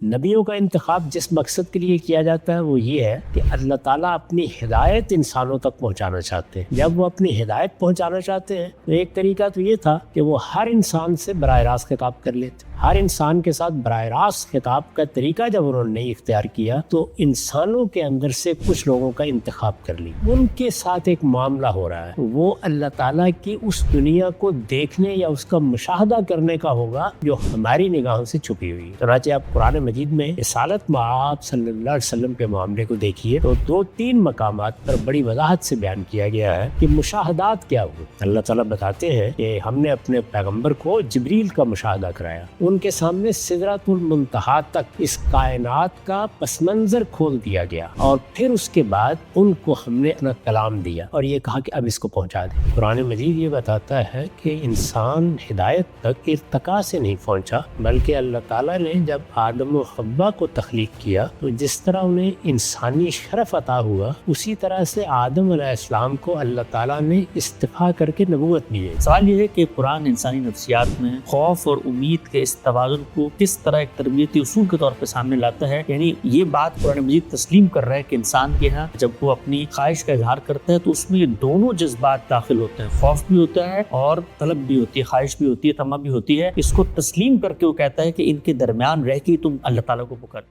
نبیوں کا انتخاب جس مقصد کے لیے کیا جاتا ہے وہ یہ ہے کہ اللہ تعالیٰ اپنی ہدایت انسانوں تک پہنچانا چاہتے ہیں۔ جب وہ اپنی ہدایت پہنچانا چاہتے ہیں تو ایک طریقہ تو یہ تھا کہ وہ ہر انسان سے براہ راست خطاب کر لیتے۔ ہر انسان کے ساتھ براہ راست خطاب کا طریقہ جب انہوں نے نہیں اختیار کیا تو انسانوں کے اندر سے کچھ لوگوں کا انتخاب کر لی۔ ان کے ساتھ ایک معاملہ ہو رہا ہے، وہ اللہ تعالیٰ کی اس دنیا کو دیکھنے یا اس کا مشاہدہ کرنے کا ہوگا جو ہماری نگاہوں سے چھپی ہوئی۔ چنانچہ آپ قرآن مجید میں رسالت مآب صلی اللہ علیہ وسلم کے معاملے کو دیکھیے تو 2-3 مقامات پر بڑی وضاحت سے بیان کیا گیا ہے کہ مشاہدات کیا ہوئے۔ اللہ تعالیٰ بتاتے ہیں کہ ہم نے اپنے پیغمبر کو جبریل کا مشاہدہ کرایا، ان کے سامنے سدرۃ المنتہا تک اس کائنات کا پس منظر کھول دیا گیا، اور پھر اس کے بعد ان کو ہم نے اپنا کلام دیا اور یہ کہا کہ اب اس کو پہنچا دیں۔ قرآن مجید یہ بتاتا ہے کہ انسان ہدایت تک ارتقاء سے نہیں پہنچا، بلکہ اللہ تعالیٰ نے جب آدم و حوا کو تخلیق کیا تو جس طرح انہیں انسانی شرف عطا ہوا، اسی طرح سے آدم علیہ السلام کو اللہ تعالیٰ نے استفا کر کے نبوت دی ہے۔ سوال یہ ہے کہ قرآن انسانی نفسیات میں خوف اور امید کے اس توازن کو کس طرح ایک تربیتی اصول کے طور پہ سامنے لاتا ہے؟ یعنی یہ بات قرآن مجید تسلیم کر رہا ہے کہ انسان کے ہاں جب وہ اپنی خواہش کا اظہار کرتا ہے تو اس میں یہ دونوں جذبات داخل ہوتے ہیں، خوف بھی ہوتا ہے اور طلب بھی ہوتی ہے، خواہش بھی ہوتی ہے، طمع بھی ہوتی ہے۔ اس کو تسلیم کر کے وہ کہتا ہے کہ ان کے درمیان رہ کے تم اللہ تعالیٰ کو پکار۔